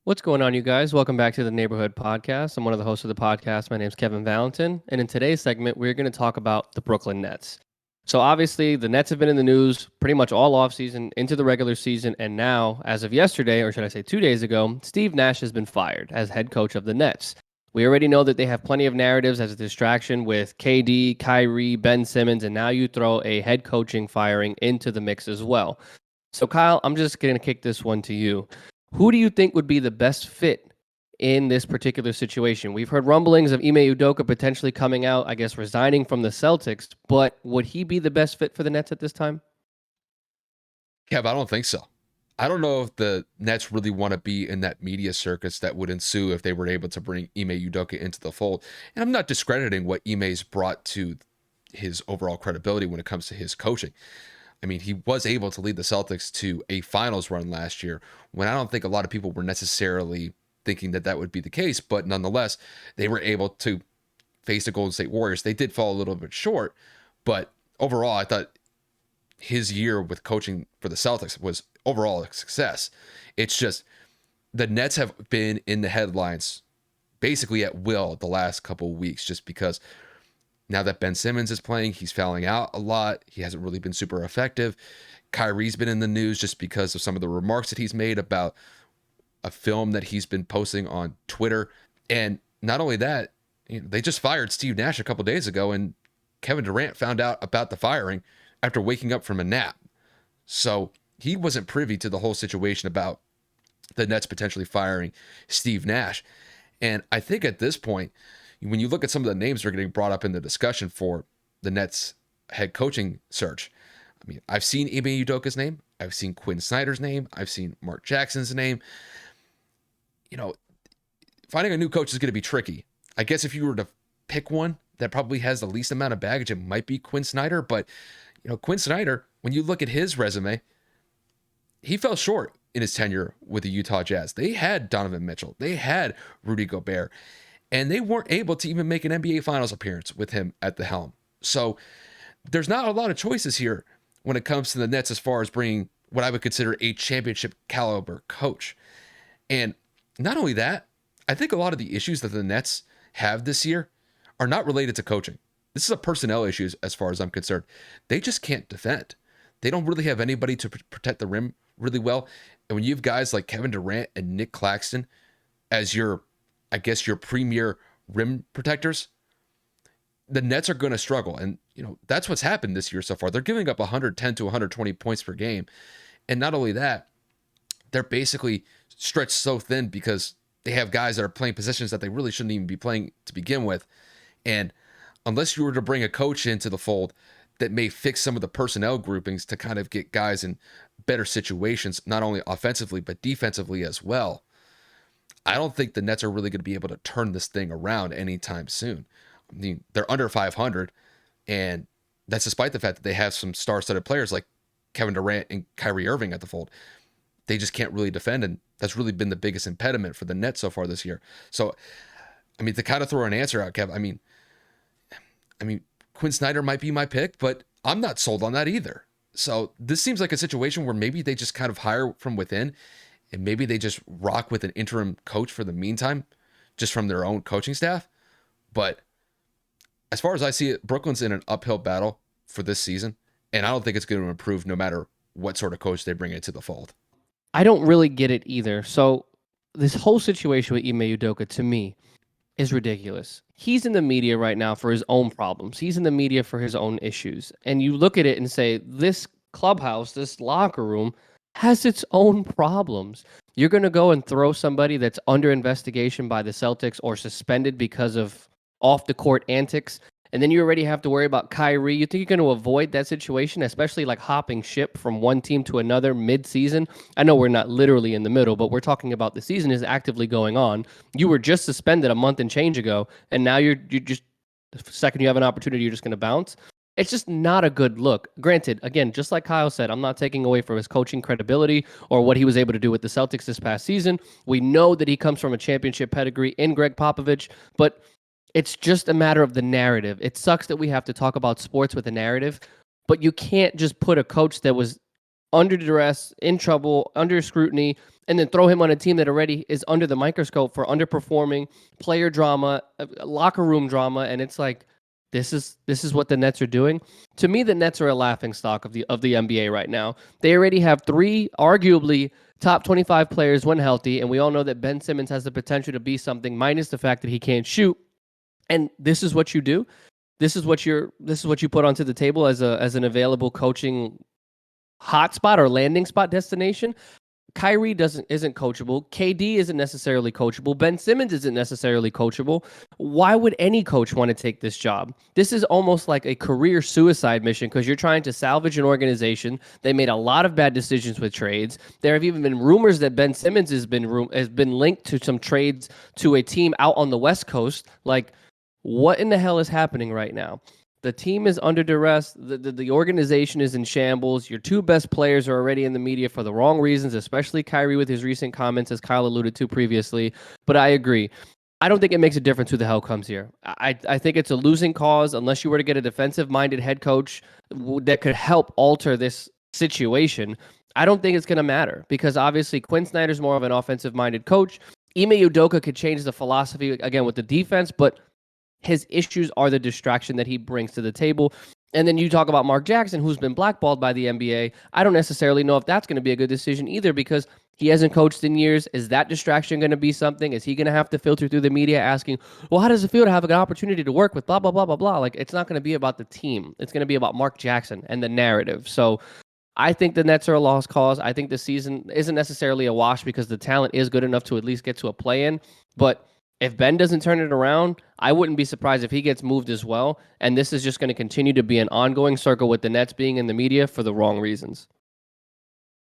What's going on, you guys? Welcome back to the Neighborhood Podcast. I'm one of the hosts of the podcast. My name is Kevin Valentin. And in today's segment, we're going to talk about the Brooklyn Nets. So, obviously, the Nets have been in the news pretty much all offseason into the regular season. And now, as of yesterday, or should I say 2 days ago, Steve Nash has been fired as head coach of the Nets. We already know that they have plenty of narratives as a distraction with KD, Kyrie, Ben Simmons, and now you throw a head coaching firing into the mix as well. So, Kyle, I'm just going to kick this one to you. Who do you think would be the best fit in this particular situation? We've heard rumblings of Ime Udoka potentially coming out, I guess, resigning from the Celtics, but would he be the best fit for the Nets at this time? Kev, I don't think so. I don't know if the Nets really want to be in that media circus that would ensue if they were able to bring Ime Udoka into the fold. And I'm not discrediting what Ime's brought to his overall credibility when it comes to his coaching. I mean, he was able to lead the Celtics to a finals run last year when I don't think a lot of people were necessarily thinking that that would be the case. But nonetheless, they were able to face the Golden State Warriors. They did fall a little bit short, but overall, I thought his year with coaching for the Celtics was overall a success. It's just the Nets have been in the headlines basically at will the last couple of weeks just because now that Ben Simmons is playing, he's fouling out a lot. He hasn't really been super effective. Kyrie's been in the news just because of some of the remarks that he's made about a film that he's been posting on Twitter. And not only that, they just fired Steve Nash a couple of days ago, and Kevin Durant found out about the firing after waking up from a nap. So he wasn't privy to the whole situation about the Nets potentially firing Steve Nash. And I think at this point, when you look at some of the names that are getting brought up in the discussion for the Nets head coaching search, I mean, I've seen Ime Udoka's name. I've seen Quinn Snyder's name. I've seen Mark Jackson's name. Finding a new coach is going to be tricky. I guess if you were to pick one that probably has the least amount of baggage, it might be Quinn Snyder. But, Quinn Snyder, when you look at his resume, he fell short in his tenure with the Utah Jazz. They had Donovan Mitchell. They had Rudy Gobert. And they weren't able to even make an NBA Finals appearance with him at the helm. So there's not a lot of choices here when it comes to the Nets as far as bringing what I would consider a championship caliber coach. And not only that, I think a lot of the issues that the Nets have this year are not related to coaching. This is a personnel issue as far as I'm concerned. They just can't defend. They don't really have anybody to protect the rim really well. And when you have guys like Kevin Durant and Nick Claxton as your premier rim protectors, the Nets are going to struggle. And, that's what's happened this year so far. They're giving up 110 to 120 points per game. And not only that, they're basically stretched so thin because they have guys that are playing positions that they really shouldn't even be playing to begin with. And unless you were to bring a coach into the fold that may fix some of the personnel groupings to kind of get guys in better situations, not only offensively, but defensively as well, I don't think the Nets are really going to be able to turn this thing around anytime soon. I mean, they're under 500, and that's despite the fact that they have some star-studded players like Kevin Durant and Kyrie Irving at the fold. They just can't really defend, and that's really been the biggest impediment for the Nets so far this year. So, I mean, to kind of throw an answer out, Kev, I mean, Quinn Snyder might be my pick, but I'm not sold on that either. So this seems like a situation where maybe they just kind of hire from within, and maybe they just rock with an interim coach for the meantime, just from their own coaching staff. But as far as I see it, Brooklyn's in an uphill battle for this season, and I don't think it's going to improve no matter what sort of coach they bring into the fold. I don't really get it either. So this whole situation with Ime Udoka, to me, is ridiculous. He's in the media right now for his own problems. He's in the media for his own issues. And you look at it and say, this clubhouse, this locker room has its own problems. You're going to go and throw somebody that's under investigation by the Celtics or suspended because of off the court antics. And then you already have to worry about Kyrie. You think you're going to avoid that situation, especially like hopping ship from one team to another mid-season? I know we're not literally in the middle, but we're talking about the season is actively going on. You were just suspended a month and change ago, and now you're just, the second you have an opportunity, you're just going to bounce. It's just not a good look. Granted, again, just like Kyle said, I'm not taking away from his coaching credibility or what he was able to do with the Celtics this past season. We know that he comes from a championship pedigree in Greg Popovich, but it's just a matter of the narrative. It sucks that we have to talk about sports with a narrative, but you can't just put a coach that was under duress, in trouble, under scrutiny, and then throw him on a team that already is under the microscope for underperforming, player drama, locker room drama, and it's like this is what the Nets are doing. To me, the Nets are a laughing stock of the NBA right now. They already have three arguably top 25 players when healthy, and we all know that Ben Simmons has the potential to be something, minus the fact that he can't shoot. And this is what you do. This is what you put onto the table as an available coaching hotspot or landing spot destination. Kyrie isn't coachable. KD isn't necessarily coachable. Ben Simmons isn't necessarily coachable. Why would any coach want to take this job? This is almost like a career suicide mission because you're trying to salvage an organization. They made a lot of bad decisions with trades. There have even been rumors that Ben Simmons has been linked to some trades to a team out on the West Coast. Like, what in the hell is happening right now? The team is under duress. The organization is in shambles. Your two best players are already in the media for the wrong reasons, especially Kyrie with his recent comments, as Kyle alluded to previously. But I agree. I don't think it makes a difference who the hell comes here. I think it's a losing cause unless you were to get a defensive-minded head coach that could help alter this situation. I don't think it's going to matter because obviously Quinn Snyder's more of an offensive-minded coach. Ime Udoka could change the philosophy, again, with the defense, but his issues are the distraction that he brings to the table. And then you talk about Mark Jackson, who's been blackballed by the NBA. I don't necessarily know if that's going to be a good decision either because he hasn't coached in years. Is that distraction going to be something? Is he going to have to filter through the media asking, well, how does it feel to have an opportunity to work with blah, blah, blah, blah, blah? Like, it's not going to be about the team. It's going to be about Mark Jackson and the narrative. So I think the Nets are a lost cause. I think the season isn't necessarily a wash because the talent is good enough to at least get to a play-in. But if Ben doesn't turn it around, I wouldn't be surprised if he gets moved as well. And this is just going to continue to be an ongoing circle with the Nets being in the media for the wrong reasons.